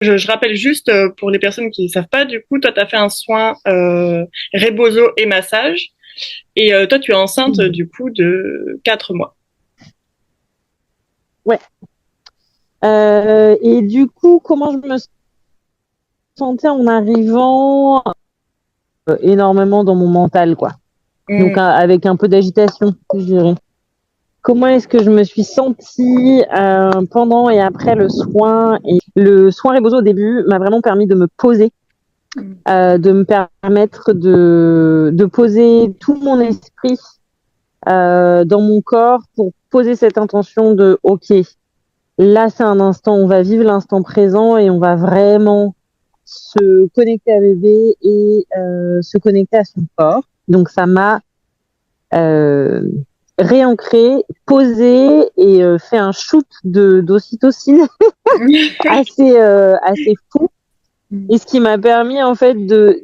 Je rappelle juste pour les personnes qui ne savent pas, du coup, toi, tu as fait un soin rebozo et massage. Et toi, tu es enceinte, du coup, de 4 mois. Ouais. Et du coup, comment je me sentais en arrivant énormément dans mon mental, quoi. Donc, Mmh. avec un peu d'agitation, je dirais. Comment est-ce que je me suis sentie pendant et après le soin? Et le soin Rebozo au début m'a vraiment permis de me poser, de me permettre de poser tout mon esprit dans mon corps pour poser cette intention de OK, là c'est un instant, on va vivre l'instant présent et on va vraiment se connecter à bébé et se connecter à son corps. Donc ça m'a euh, réancré, posé et fait un shoot de d'ocytocine assez fou. Et ce qui m'a permis en fait de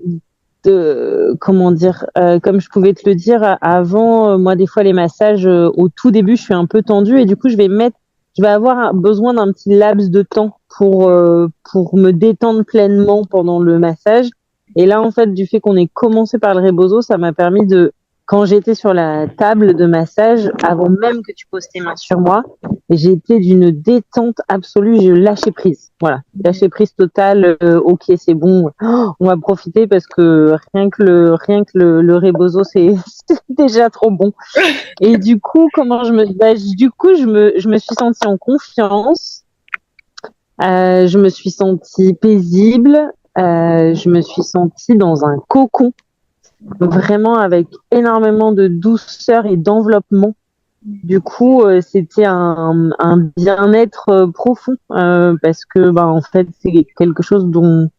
comment dire, comme je pouvais te le dire avant, moi des fois les massages au tout début je suis un peu tendue et du coup je vais avoir besoin d'un petit laps de temps pour me détendre pleinement pendant le massage. Et là en fait du fait qu'on ait commencé par le rebozo, ça m'a permis de quand j'étais sur la table de massage, avant même que tu poses tes mains sur moi, j'étais d'une détente absolue, je lâchais prise. Voilà, lâcher prise totale. Ok, c'est bon, on va profiter parce que le rebozo c'est déjà trop bon. Et du coup, je me suis sentie en confiance, je me suis sentie paisible, je me suis sentie dans un cocon, vraiment avec énormément de douceur et d'enveloppement. Du coup, c'était un bien-être profond parce que, bah, en fait, c'est quelque chose dont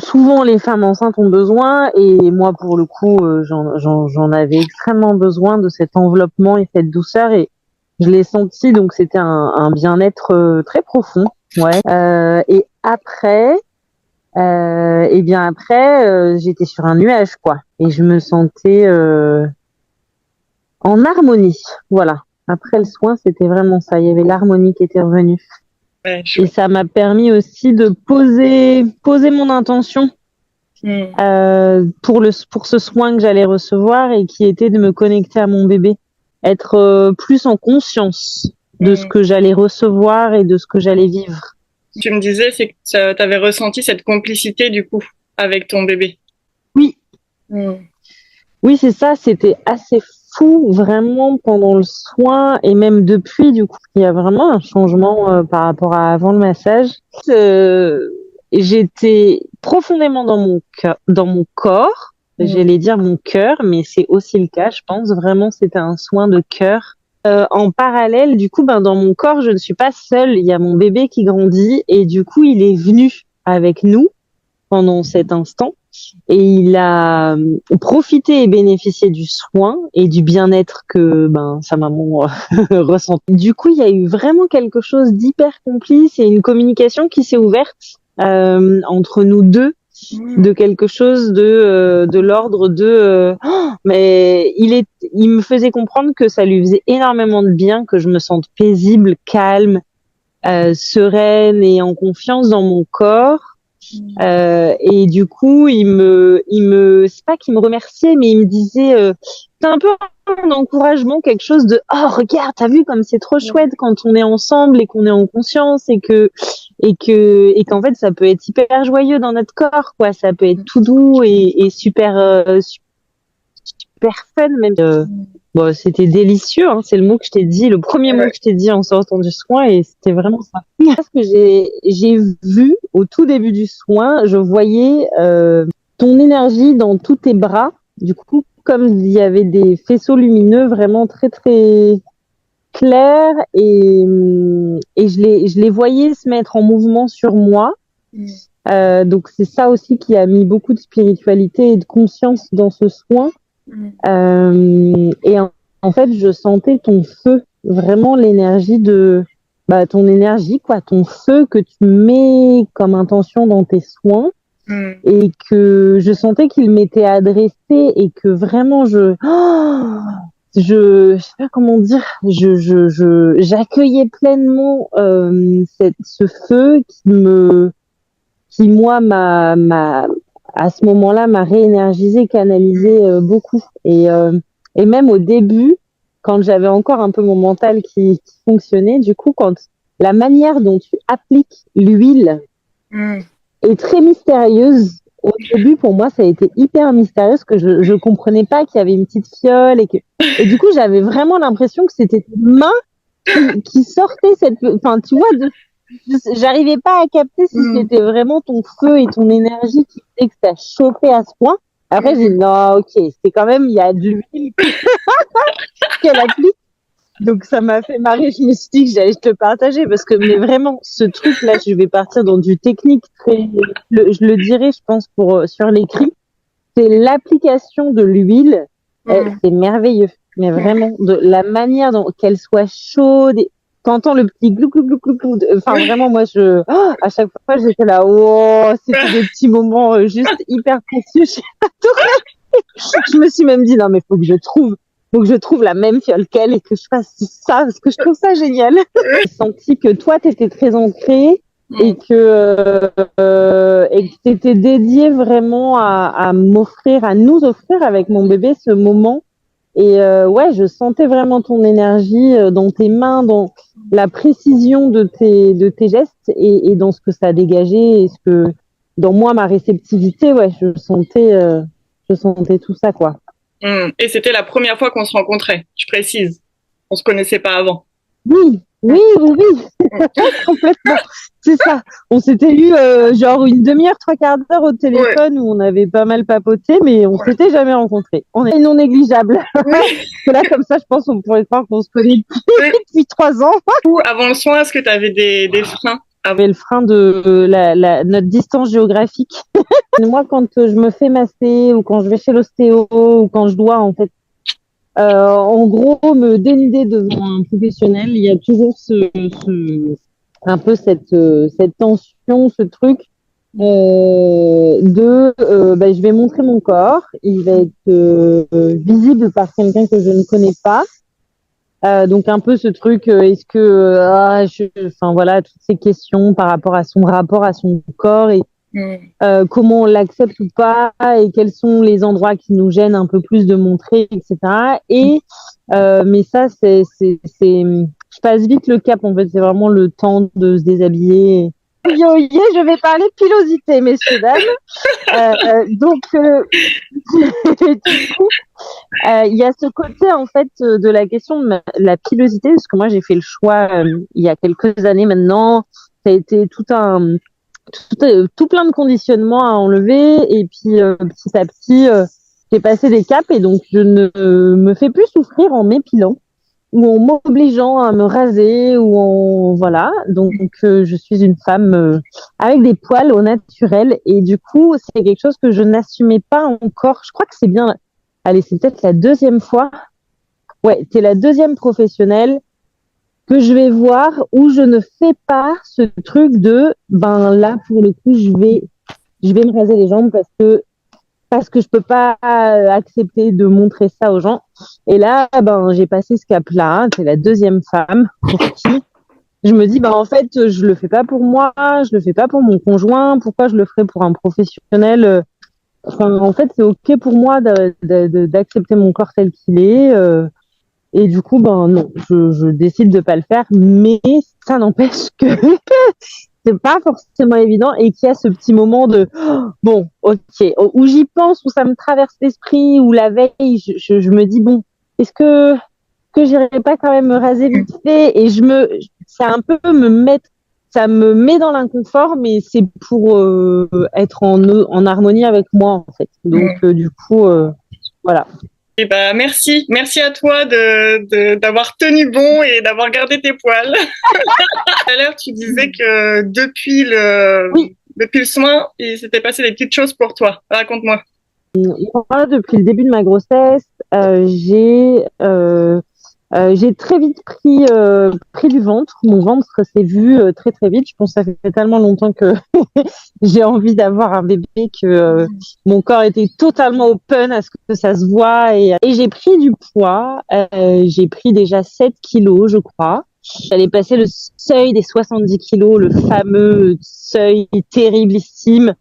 souvent les femmes enceintes ont besoin. Et moi, pour le coup, j'en avais extrêmement besoin de cet enveloppement et cette douceur. Et je l'ai senti, donc c'était un bien-être très profond. Ouais. Et après, j'étais sur un nuage, quoi. Et je me sentais en harmonie. Voilà. Après le soin, c'était vraiment ça. Il y avait l'harmonie qui était revenue. Ouais, Et chouette. ça m'a permis aussi de poser mon intention pour ce soin que j'allais recevoir et qui était de me connecter à mon bébé. Être plus en conscience de ce que j'allais recevoir et de ce que j'allais vivre. Tu me disais, c'est que tu avais ressenti cette complicité, du coup, avec ton bébé. Oui, Mm. oui, c'est ça. C'était assez fou, vraiment, pendant le soin et même depuis, du coup, il y a vraiment un changement par rapport à avant le massage. Euh, J'étais profondément dans mon corps. Mm. J'allais dire mon cœur, mais c'est aussi le cas, je pense. Vraiment, c'était un soin de cœur. En parallèle, du coup, ben, dans mon corps, je ne suis pas seule. Il y a mon bébé qui grandit et du coup, il est venu avec nous pendant cet instant et il a profité et bénéficié du soin et du bien-être que ben sa maman ressentait. Du coup, il y a eu vraiment quelque chose d'hyper complice et une communication qui s'est ouverte entre nous deux de quelque chose de l'ordre de mais il me faisait comprendre que ça lui faisait énormément de bien que je me sente paisible, calme, sereine et en confiance dans mon corps. Et du coup, c'est pas qu'il me remerciait, mais il me disait, c'est un peu un encouragement, quelque chose de, oh, regarde, t'as vu comme c'est trop chouette quand on est ensemble et qu'on est en conscience et qu'en fait, ça peut être hyper joyeux dans notre corps, quoi. Ça peut être tout doux et super, super fun, même. Bon, c'était délicieux, hein, c'est le mot que je t'ai dit, le premier mot Ouais. que je t'ai dit en sortant du soin, et c'était vraiment ça. Ce que j'ai vu au tout début du soin, je voyais ton énergie dans tous tes bras. Du coup, comme il y avait des faisceaux lumineux vraiment très très clairs et je les voyais se mettre en mouvement sur moi. Donc c'est ça aussi qui a mis beaucoup de spiritualité et de conscience dans ce soin. En fait, je sentais ton feu, vraiment l'énergie de, bah, ton énergie, quoi, ton feu que tu mets comme intention dans tes soins Mm. et que je sentais qu'il m'était adressé et que vraiment je sais pas comment dire, j'accueillais pleinement ce feu qui moi à ce moment-là m'a réénergisé, canalisé beaucoup. Et même au début, quand j'avais encore un peu mon mental qui fonctionnait, du coup, quand la manière dont tu appliques l'huile est très mystérieuse. Au début, pour moi, ça a été hyper mystérieux parce que je comprenais pas qu'il y avait une petite fiole et du coup, j'avais vraiment l'impression que c'était tes mains qui sortaient enfin, tu vois, j'arrivais pas à capter si c'était vraiment ton feu et ton énergie qui faisait que ça chauffait à ce point. Après, j'ai dit, non, ok, c'est quand même, il y a de l'huile qu'elle applique. Donc, ça m'a fait marrer. Je me suis dit que j'allais te le partager parce que, mais vraiment, ce truc-là, je vais partir dans du technique je le dirais, je pense, sur l'écrit. C'est l'application de l'huile. C'est merveilleux. Mais vraiment, de la manière dont qu'elle soit chaude. T'entends le petit glou glou glou glou glou. Enfin, vraiment, moi, à chaque fois, j'étais là, oh, c'était des petits moments juste hyper précieux. Je me suis même dit, non, mais faut que je trouve la même fiole qu'elle et que je fasse ça, parce que je trouve ça génial. J'ai senti que toi, t'étais très ancrée et que t'étais dédiée vraiment à nous offrir avec mon bébé ce moment. Et ouais, je sentais vraiment ton énergie dans tes mains, dans la précision de tes gestes et dans ce que ça a dégagé et dans moi, ma réceptivité, ouais, je sentais tout ça, quoi. Et c'était la première fois qu'on se rencontrait, je précise. On se connaissait pas avant. Oui. Complètement. C'est ça. On s'était eu genre une demi-heure, trois quarts d'heure au téléphone où on avait pas mal papoté, mais on s'était jamais rencontrés. On est non négligeable. Parce que là, comme ça, je pense qu'on pourrait croire qu'on se connaît depuis 3 ans. Avant le soin, est-ce que tu avais des freins? Avait le frein de notre distance géographique. Moi, quand je me fais masser ou quand je vais chez l'ostéo ou quand je dois en fait en gros me dénuder devant un professionnel, il y a toujours un peu cette tension, ce truc je vais montrer mon corps, il va être visible par quelqu'un que je ne connais pas. Donc un peu ce truc, est-ce que, enfin voilà, toutes ces questions par rapport à son rapport à son corps et comment on l'accepte ou pas et quels sont les endroits qui nous gênent un peu plus de montrer, etc. Mais ça, je passe vite le cap en fait, c'est vraiment le temps de se déshabiller. Je vais parler pilosité, messieurs dames. Du coup, il y a ce côté en fait de la question de la pilosité, parce que moi j'ai fait le choix il y a quelques années maintenant. Ça a été tout plein de conditionnements à enlever et puis petit à petit j'ai passé des caps et donc je ne me fais plus souffrir en m'épilant ou en m'obligeant à me raser ou en voilà. Donc je suis une femme avec des poils au naturel et du coup c'est quelque chose que je n'assumais pas encore. Je crois que c'est bien. Allez, c'est peut-être la deuxième fois. Ouais, t'es la deuxième professionnelle que je vais voir où je ne fais pas ce truc de ben là pour le coup je vais me raser les jambes parce que je peux pas accepter de montrer ça aux gens. Et là, ben, j'ai passé ce cap-là. C'est la deuxième femme pour qui je me dis, ben, en fait, je le fais pas pour moi, je le fais pas pour mon conjoint. Pourquoi je le ferais pour un professionnel? Enfin, en fait, c'est ok pour moi d'accepter mon corps tel qu'il est. Et du coup, ben, non, je décide de pas le faire. Mais ça n'empêche que c'est pas forcément évident et qu'il y a ce petit moment de bon, ok, où j'y pense, où ça me traverse l'esprit, où la veille, je me dis bon, est-ce que j'irai pas quand même me raser vite fait et c'est un peu ça me met dans l'inconfort, mais c'est pour être en harmonie avec moi en fait. Donc du coup, voilà. Et bah merci à toi d'avoir tenu bon et d'avoir gardé tes poils. Tout à l'heure, tu disais que depuis le soin, il s'était passé des petites choses pour toi. Raconte-moi. Moi, depuis le début de ma grossesse, j'ai très vite pris du ventre. Mon ventre s'est vu très très vite. Je pense que ça fait tellement longtemps que j'ai envie d'avoir un bébé que mon corps était totalement open à ce que ça se voit. Et j'ai pris du poids. J'ai pris déjà 7 kilos, je crois. J'allais passer le seuil des 70 kilos, le fameux seuil terriblissime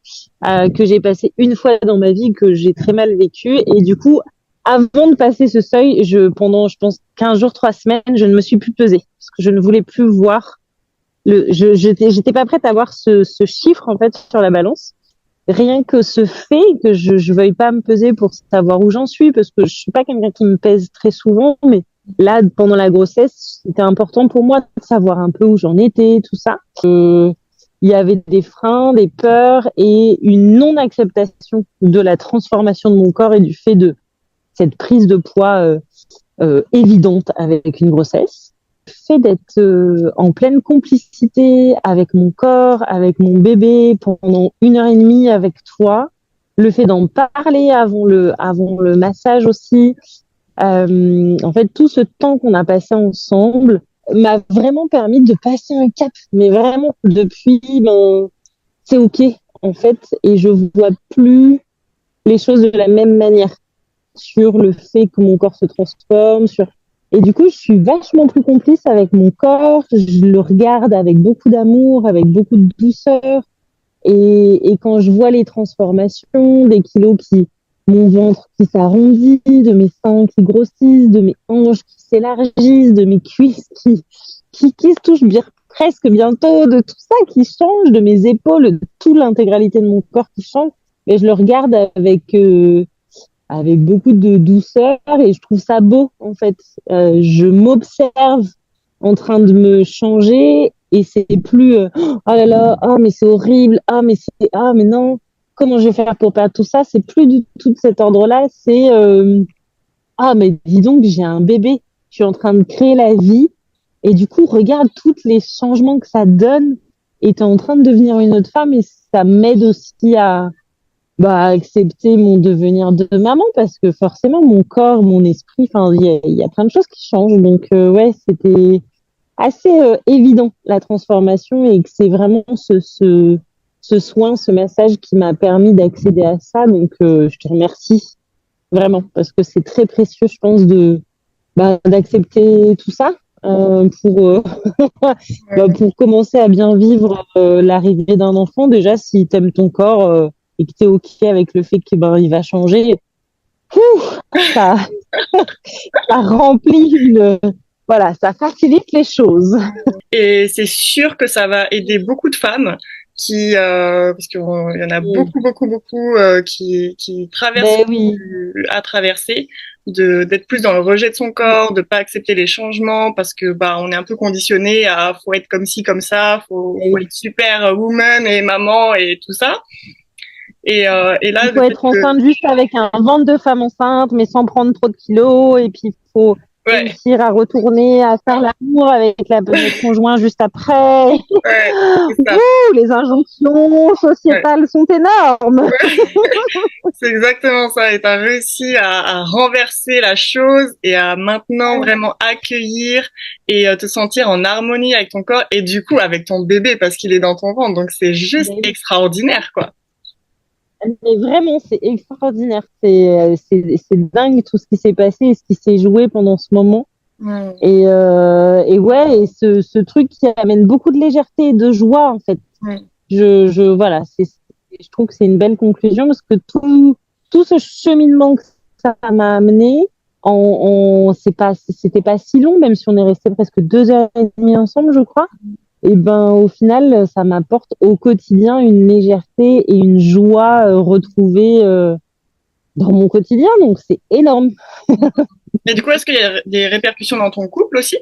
que j'ai passé une fois dans ma vie, que j'ai très mal vécu. Et du coup, avant de passer ce seuil, pendant, je pense, 15 jours, 3 semaines, je ne me suis plus pesée parce que je ne voulais plus voir j'étais pas prête à voir ce chiffre, en fait, sur la balance. Rien que ce fait que je veuille pas me peser pour savoir où j'en suis, parce que je suis pas quelqu'un qui me pèse très souvent, mais là, pendant la grossesse, c'était important pour moi de savoir un peu où j'en étais, tout ça. Il y avait des freins, des peurs et une non-acceptation de la transformation de mon corps et du fait de cette prise de poids évidente avec une grossesse. Le fait d'être en pleine complicité avec mon corps, avec mon bébé pendant 1 heure et demie avec toi, le fait d'en parler avant le massage aussi, en fait tout ce temps qu'on a passé ensemble m'a vraiment permis de passer un cap, mais vraiment depuis, c'est ok en fait, et je vois plus les choses de la même manière sur le fait que mon corps se transforme, et du coup, je suis vachement plus complice avec mon corps, je le regarde avec beaucoup d'amour, avec beaucoup de douceur, et quand je vois les transformations, des kilos mon ventre qui s'arrondit, de mes seins qui grossissent, de mes hanches qui s'élargissent, de mes cuisses qui se touchent bien, presque bientôt, de tout ça qui change, de mes épaules, de toute l'intégralité de mon corps qui change, et je le regarde avec beaucoup de douceur et je trouve ça beau en fait. Je m'observe en train de me changer et c'est plus oh là là, oh mais c'est horrible, ah mais non, comment je vais faire pour perdre tout ça, c'est plus du tout de cet ordre-là, c'est ah mais dis donc j'ai un bébé, je suis en train de créer la vie et du coup regarde tous les changements que ça donne et t'es en train de devenir une autre femme et ça m'aide aussi à accepter mon devenir de maman parce que forcément mon corps, mon esprit, enfin il y a plein de choses qui changent. Donc ouais, c'était assez évident la transformation et que c'est vraiment ce soin, ce massage qui m'a permis d'accéder à ça. Donc je te remercie vraiment parce que c'est très précieux, je pense, d'accepter tout ça. Pour commencer à bien vivre l'arrivée d'un enfant, déjà si t'aimes ton corps et que t'es ok avec le fait que il va changer, ça ça remplit voilà, ça facilite les choses. Et c'est sûr que ça va aider beaucoup de femmes parce qu'il y en a beaucoup qui traversent Oui. à traverser, d'être plus dans le rejet de son corps, de pas accepter les changements parce que on est un peu conditionné à faut être comme ci comme ça, faut être super woman et maman et tout ça. Et là, il faut être enceinte juste avec un ventre de femme enceinte, mais sans prendre trop de kilos. Et puis, il faut réussir à retourner, à faire l'amour avec notre conjoint juste après. Ouais, les injonctions sociétales sont énormes. C'est exactement ça. Et tu as réussi à renverser la chose et à maintenant vraiment accueillir et te sentir en harmonie avec ton corps et du coup avec ton bébé parce qu'il est dans ton ventre. Donc c'est juste extraordinaire, quoi. Mais vraiment, c'est extraordinaire. C'est dingue tout ce qui s'est passé et ce qui s'est joué pendant ce moment. Et ouais, et ce truc qui amène beaucoup de légèreté et de joie, en fait. Voilà, je trouve que c'est une belle conclusion parce que tout ce cheminement que ça m'a amené, c'était pas si long, même si on est resté presque 2 heures et demie ensemble, je crois. Et au final, ça m'apporte au quotidien une légèreté et une joie retrouvée dans mon quotidien. Donc, c'est énorme. Et du coup, est-ce qu'il y a des répercussions dans ton couple aussi?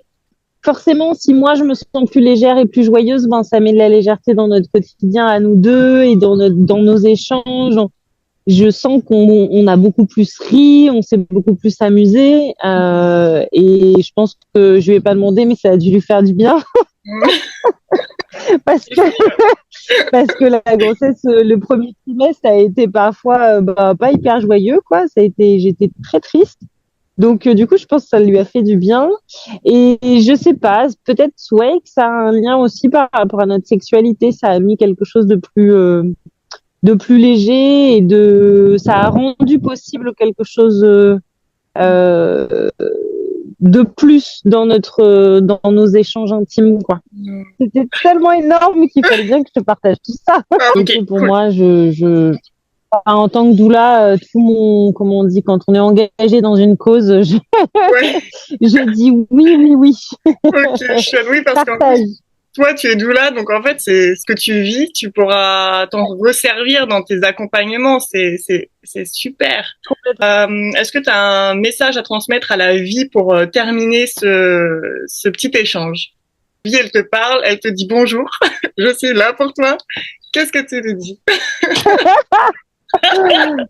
Forcément, si moi, je me sens plus légère et plus joyeuse, ça met de la légèreté dans notre quotidien à nous deux et dans nos échanges. Je sens qu'on a beaucoup plus ri, on s'est beaucoup plus amusé. Et je pense que je lui ai pas demandé, mais ça a dû lui faire du bien. parce que la grossesse, le premier trimestre a été parfois pas hyper joyeux, quoi. J'étais très triste. Donc du coup, je pense que ça lui a fait du bien. Et je sais pas, peut-être que ça a un lien aussi par rapport à notre sexualité. Ça a mis quelque chose de plus léger et ça a rendu possible quelque chose de plus dans dans nos échanges intimes, quoi. C'était tellement énorme qu'il fallait bien que je te partage tout ça. Ah, Et ok, puis pour cool. moi, en tant que doula, tout mon, comment on dit, quand on est engagé dans une cause, Ouais, je dis oui, oui, oui. ok, chouette. Oui, parce qu'en plus, Partage. toi, tu es doula, donc en fait, c'est ce que tu vis, tu pourras t'en resservir dans tes accompagnements. C'est super. Est-ce que tu as un message à transmettre à la vie pour terminer ce petit échange? Vie, elle te parle, elle te dit bonjour, je suis là pour toi. Qu'est-ce que tu lui dis?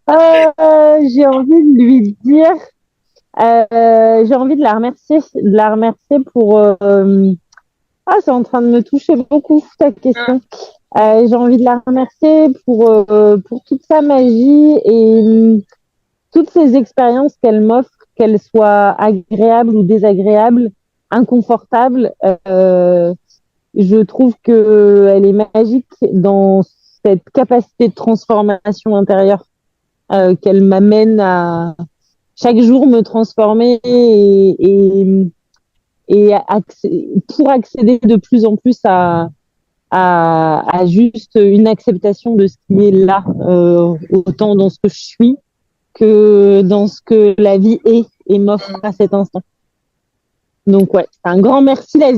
J'ai envie de lui dire, j'ai envie de la remercier pour. C'est en train de me toucher beaucoup ta Ah, question. J'ai envie de la remercier pour toute sa magie et toutes ces expériences qu'elle m'offre, qu'elles soient agréables ou désagréables, inconfortables. Je trouve que elle est magique dans cette capacité de transformation intérieure qu'elle m'amène à chaque jour me transformer pour accéder de plus en plus à juste une acceptation de ce qui est là, autant dans ce que je suis que dans ce que la vie est et m'offre à cet instant. Donc ouais, c'est un grand merci la vie.